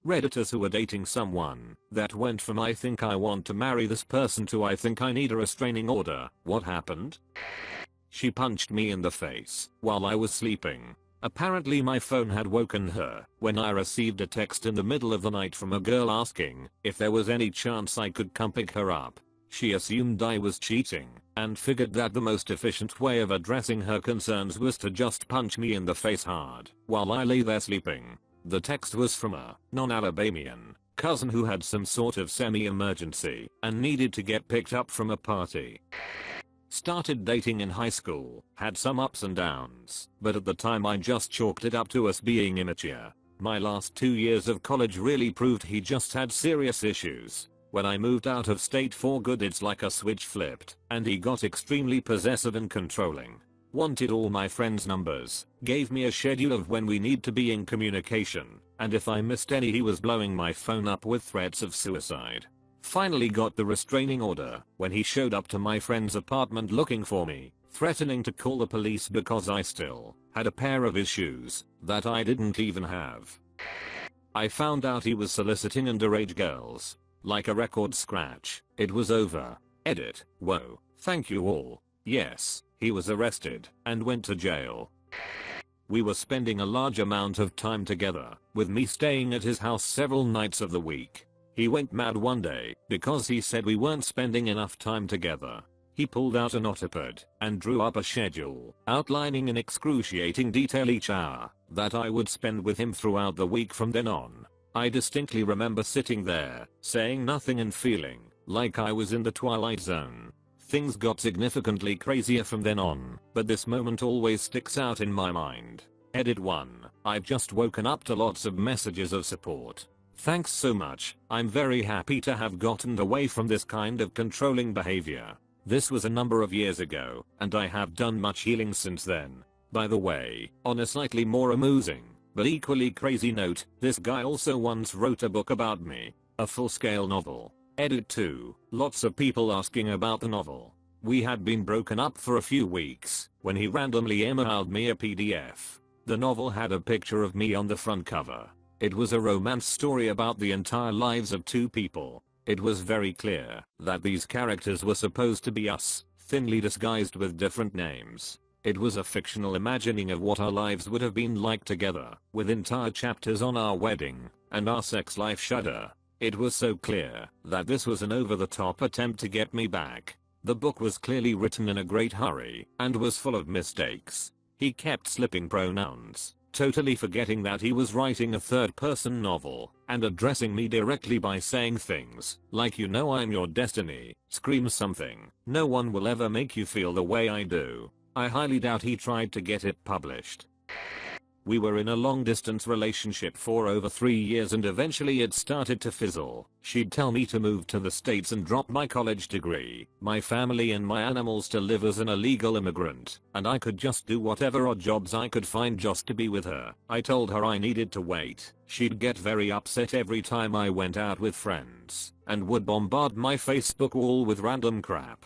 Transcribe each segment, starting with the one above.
Redditors who are dating someone that went from I think I want to marry this person to I think I need a restraining order. What happened? She punched me in the face while I was sleeping. Apparently my phone had woken her when I received a text in the middle of the night from a girl asking if there was any chance I could come pick her up. She assumed I was cheating and figured that the most efficient way of addressing her concerns was to just punch me in the face hard while I lay there sleeping. The text was from a non-Alabamian cousin who had some sort of semi-emergency and needed to get picked up from a party. Started dating in high school, had some ups and downs, but at the time I just chalked it up to us being immature. My last 2 years of college really proved he just had serious issues. When I moved out of state for good, it's like a switch flipped, and he got extremely possessive and controlling. Wanted all my friends' numbers, gave me a schedule of when we need to be in communication, and if I missed any he was blowing my phone up with threats of suicide. Finally got the restraining order when he showed up to my friend's apartment looking for me, threatening to call the police because I still had a pair of his shoes that I didn't even have. I found out he was soliciting underage girls. Like a record scratch, it was over. Edit. Whoa. Thank you all. Yes, he was arrested and went to jail. We were spending a large amount of time together, with me staying at his house several nights of the week. He went mad one day because he said we weren't spending enough time together. He pulled out a notepad and drew up a schedule, outlining in excruciating detail each hour that I would spend with him throughout the week from then on. I distinctly remember sitting there, saying nothing and feeling like I was in the twilight zone. Things got significantly crazier from then on, but this moment always sticks out in my mind. Edit 1. I've just woken up to lots of messages of support. Thanks so much. I'm very happy to have gotten away from this kind of controlling behavior. This was a number of years ago, and I have done much healing since then. By the way, on a slightly more amusing, but equally crazy note, this guy also once wrote a book about me. A full-scale novel. Edit 2. Lots of people asking about the novel. We had been broken up for a few weeks when he randomly emailed me a PDF. The novel had a picture of me on the front cover. It was a romance story about the entire lives of two people. It was very clear that these characters were supposed to be us, thinly disguised with different names. It was a fictional imagining of what our lives would have been like together, with entire chapters on our wedding and our sex life. Shudder. It was so clear that this was an over-the-top attempt to get me back. The book was clearly written in a great hurry and was full of mistakes. He kept slipping pronouns, totally forgetting that he was writing a third-person novel, and addressing me directly by saying things like, "You know I'm your destiny," scream something, "No one will ever make you feel the way I do." I highly doubt he tried to get it published. We were in a long-distance relationship for over 3 years and eventually it started to fizzle. She'd tell me to move to the States and drop my college degree, my family and my animals to live as an illegal immigrant, and I could just do whatever odd jobs I could find just to be with her. I told her I needed to wait. She'd get very upset every time I went out with friends, and would bombard my Facebook wall with random crap.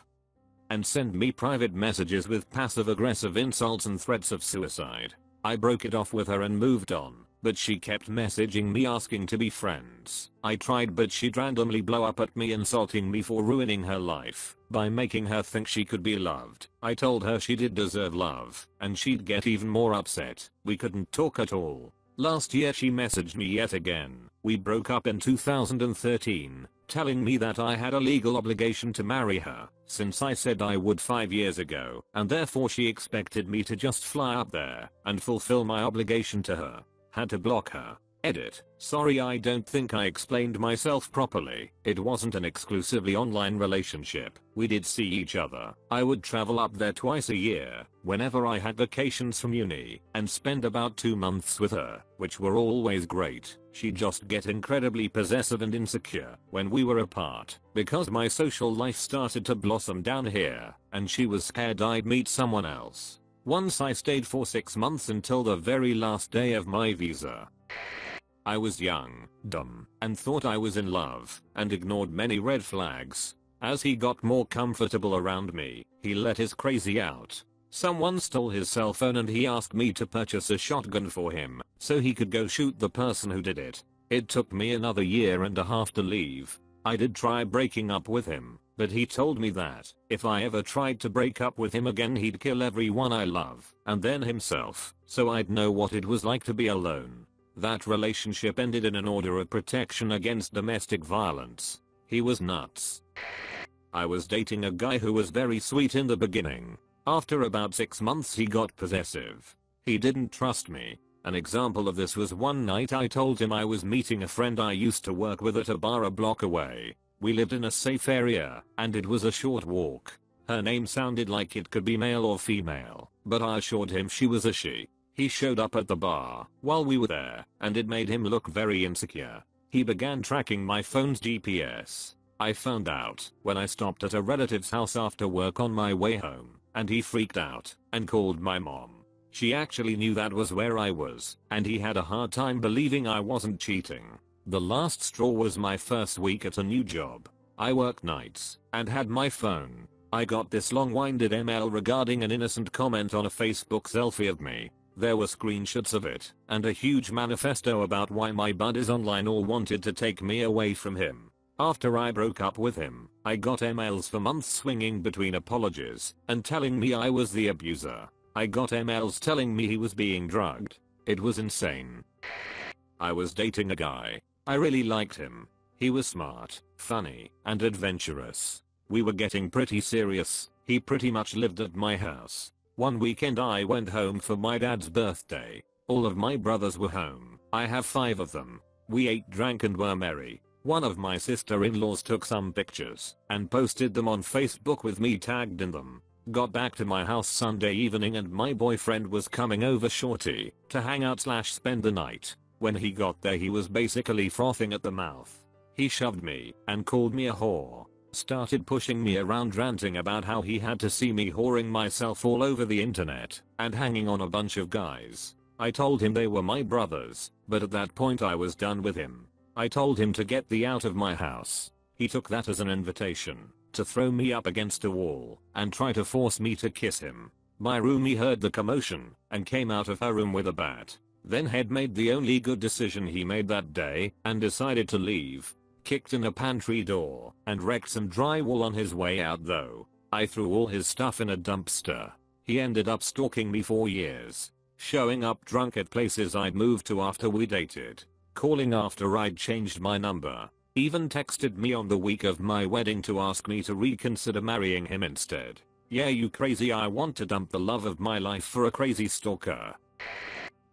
And send me private messages with passive-aggressive insults and threats of suicide. I broke it off with her and moved on, but she kept messaging me asking to be friends. I tried, but she'd randomly blow up at me insulting me for ruining her life by making her think she could be loved. I told her she did deserve love, and she'd get even more upset. We couldn't talk at all. Last year she messaged me yet again. We broke up in 2013, telling me that I had a legal obligation to marry her, since I said I would 5 years ago, and therefore she expected me to just fly up there and fulfill my obligation to her. Had to block her. Edit. Sorry, I don't think I explained myself properly. It wasn't an exclusively online relationship. We did see each other. I would travel up there twice a year, whenever I had vacations from uni, and spend about 2 months with her, which were always great. She'd just get incredibly possessive and insecure when we were apart, because my social life started to blossom down here, and she was scared I'd meet someone else. Once I stayed for 6 months until the very last day of my visa. I was young, dumb, and thought I was in love, and ignored many red flags. As he got more comfortable around me, he let his crazy out. Someone stole his cell phone and he asked me to purchase a shotgun for him, so he could go shoot the person who did it. It took me another year and a half to leave. I did try breaking up with him, but he told me that if I ever tried to break up with him again he'd kill everyone I love and then himself, so I'd know what it was like to be alone. That relationship ended in an order of protection against domestic violence. He was nuts. I was dating a guy who was very sweet in the beginning. After about 6 months he got possessive. He didn't trust me. An example of this was one night I told him I was meeting a friend I used to work with at a bar a block away. We lived in a safe area, and it was a short walk. Her name sounded like it could be male or female, but I assured him she was a she. He showed up at the bar while we were there, and it made him look very insecure. He began tracking my phone's GPS. I found out when I stopped at a relative's house after work on my way home, and he freaked out and called my mom. She actually knew that was where I was, and he had a hard time believing I wasn't cheating. The last straw was my first week at a new job. I worked nights and had my phone. I got this long-winded email regarding an innocent comment on a Facebook selfie of me. There were screenshots of it and a huge manifesto about why my buddies online all wanted to take me away from him. After I broke up with him, I got emails for months swinging between apologies and telling me I was the abuser. I got emails telling me he was being drugged. It was insane. I was dating a guy. I really liked him. He was smart, funny, and adventurous. We were getting pretty serious. He pretty much lived at my house. One weekend I went home for my dad's birthday. All of my brothers were home. I have 5 of them. We ate, drank, and were merry. One of my sister-in-laws took some pictures and posted them on Facebook with me tagged in them. Got back to my house Sunday evening and my boyfriend was coming over shorty to hang out / spend the night. When he got there he was basically frothing at the mouth. He shoved me and called me a whore. Started pushing me around ranting about how he had to see me whoring myself all over the internet and hanging on a bunch of guys. I told him they were my brothers, but at that point I was done with him. I told him to get the out of my house. He took that as an invitation to throw me up against a wall and try to force me to kiss him. My roomie heard the commotion and came out of her room with a bat. Then had made the only good decision he made that day and decided to leave. Kicked in a pantry door and wrecked some drywall on his way out though. I threw all his stuff in a dumpster. He ended up stalking me for years. Showing up drunk at places I'd moved to after we dated. Calling after I'd changed my number. Even texted me on the week of my wedding to ask me to reconsider marrying him instead. Yeah, you crazy, I want to dump the love of my life for a crazy stalker.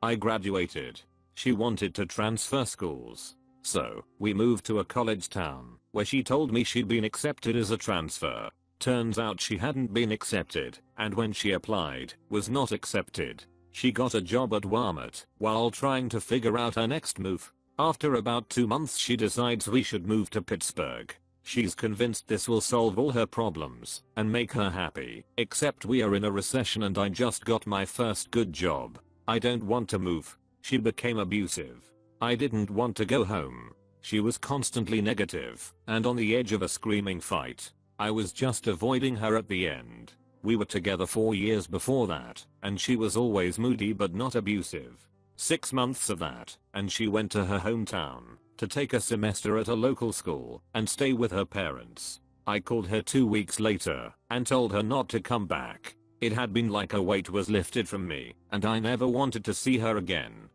I graduated. She wanted to transfer schools. So, we moved to a college town, where she told me she'd been accepted as a transfer. Turns out she hadn't been accepted, and when she applied, was not accepted. She got a job at Walmart, while trying to figure out her next move. After about 2 months she decides we should move to Pittsburgh. She's convinced this will solve all her problems and make her happy, except we are in a recession and I just got my first good job. I don't want to move. She became abusive. I didn't want to go home. She was constantly negative and on the edge of a screaming fight. I was just avoiding her at the end. We were together 4 years before that, and she was always moody but not abusive. 6 months of that, and she went to her hometown to take a semester at a local school and stay with her parents. I called her 2 weeks later and told her not to come back. It had been like a weight was lifted from me, and I never wanted to see her again.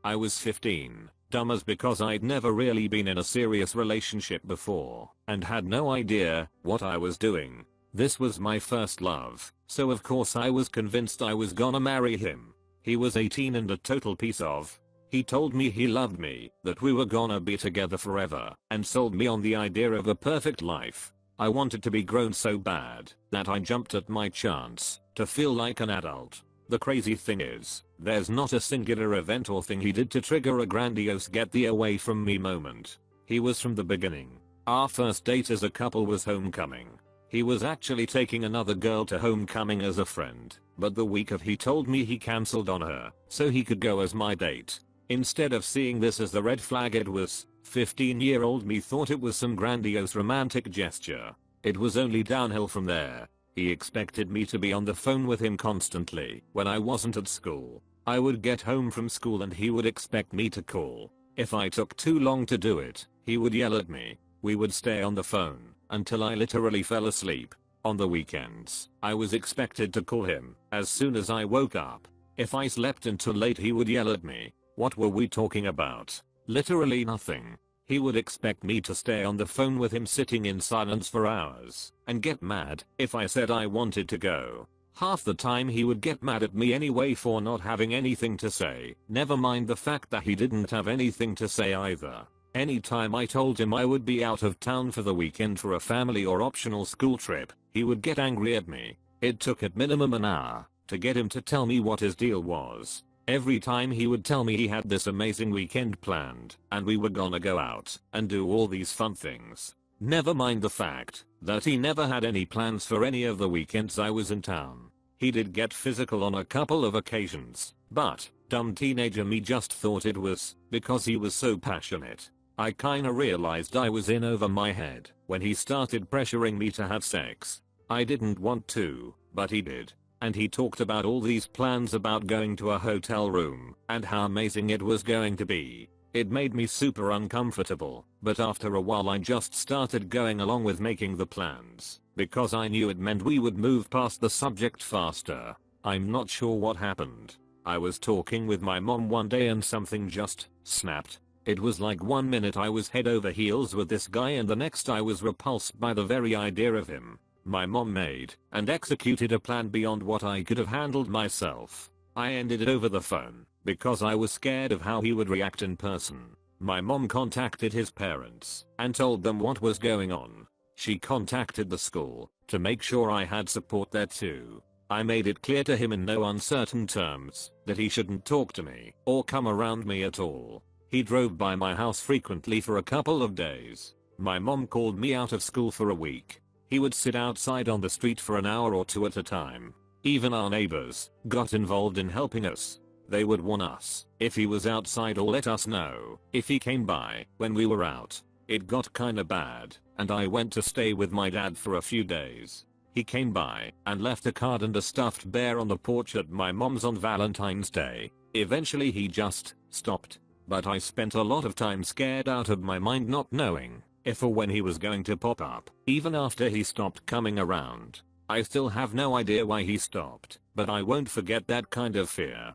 I was 15, dumb as because I'd never really been in a serious relationship before, and had no idea what I was doing. This was my first love, so of course I was convinced I was gonna marry him. He was 18 and a total piece of. He told me he loved me, that we were gonna be together forever, and sold me on the idea of a perfect life. I wanted to be grown so bad that I jumped at my chance to feel like an adult. The crazy thing is, there's not a singular event or thing he did to trigger a grandiose get thee away from me moment. He was from the beginning. Our first date as a couple was homecoming. He was actually taking another girl to homecoming as a friend, but the week of he told me he cancelled on her, so he could go as my date. Instead of seeing this as the red flag it was, 15-year-old me thought it was some grandiose romantic gesture. It was only downhill from there. He expected me to be on the phone with him constantly when I wasn't at school. I would get home from school and he would expect me to call. If I took too long to do it, he would yell at me. We would stay on the phone until I literally fell asleep. On the weekends, I was expected to call him as soon as I woke up. If I slept until late, he would yell at me. What were we talking about? Literally nothing. He would expect me to stay on the phone with him sitting in silence for hours and get mad if I said I wanted to go. Half the time he would get mad at me anyway for not having anything to say, never mind the fact that he didn't have anything to say either. Anytime I told him I would be out of town for the weekend for a family or optional school trip, he would get angry at me. It took at minimum an hour to get him to tell me what his deal was. Every time he would tell me he had this amazing weekend planned and we were gonna go out and do all these fun things. Never mind the fact that he never had any plans for any of the weekends I was in town. He did get physical on a couple of occasions, but dumb teenager me just thought it was because he was so passionate. I kinda realized I was in over my head when he started pressuring me to have sex. I didn't want to, but he did. And he talked about all these plans about going to a hotel room and how amazing it was going to be. It made me super uncomfortable, but after a while I just started going along with making the plans because I knew it meant we would move past the subject faster. I'm not sure what happened. I was talking with my mom one day and something just snapped. It was like 1 minute I was head over heels with this guy and the next I was repulsed by the very idea of him. My mom made and executed a plan beyond what I could have handled myself. I ended it over the phone because I was scared of how he would react in person. My mom contacted his parents and told them what was going on. She contacted the school to make sure I had support there too. I made it clear to him in no uncertain terms that he shouldn't talk to me or come around me at all. He drove by my house frequently for a couple of days. My mom called me out of school for a week. He would sit outside on the street for an hour or two at a time. Even our neighbors got involved in helping us. They would warn us if he was outside or let us know if he came by when we were out. It got kinda bad, and I went to stay with my dad for a few days. He came by and left a card and a stuffed bear on the porch at my mom's on Valentine's Day. Eventually he just stopped, but I spent a lot of time scared out of my mind not knowing if or when he was going to pop up. Even after he stopped coming around, I still have no idea why he stopped, but I won't forget that kind of fear.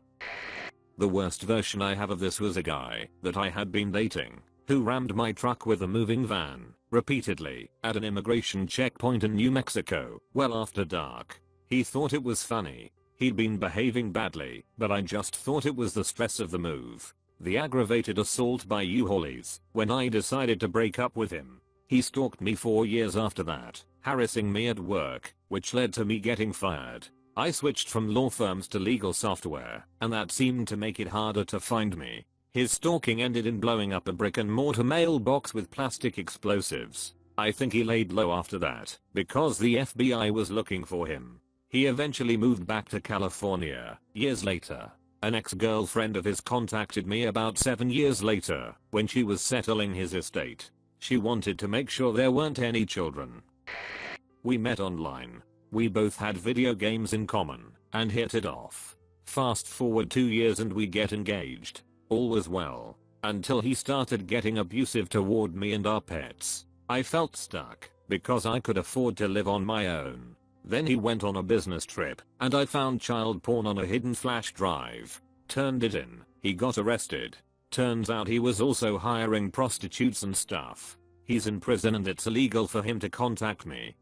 The worst version I have of this was a guy that I had been dating who rammed my truck with a moving van repeatedly at an immigration checkpoint in New Mexico well after dark. He thought it was funny. He'd been behaving badly, but I just thought it was the stress of the move. The aggravated assault by U-Haulies when I decided to break up with him. He stalked me 4 years after that, harassing me at work, which led to me getting fired. I switched from law firms to legal software, and that seemed to make it harder to find me. His stalking ended in blowing up a brick-and-mortar mailbox with plastic explosives. I think he laid low after that, because the FBI was looking for him. He eventually moved back to California, years later. An ex-girlfriend of his contacted me about 7 years later when she was settling his estate. She wanted to make sure there weren't any children. We met online. We both had video games in common and hit it off. Fast forward 2 years and we get engaged. All was well until he started getting abusive toward me and our pets. I felt stuck because I could afford to live on my own. Then he went on a business trip and I found child porn on a hidden flash drive. Turned it in. He got arrested. Turns out he was also hiring prostitutes and stuff. He's in prison and it's illegal for him to contact me.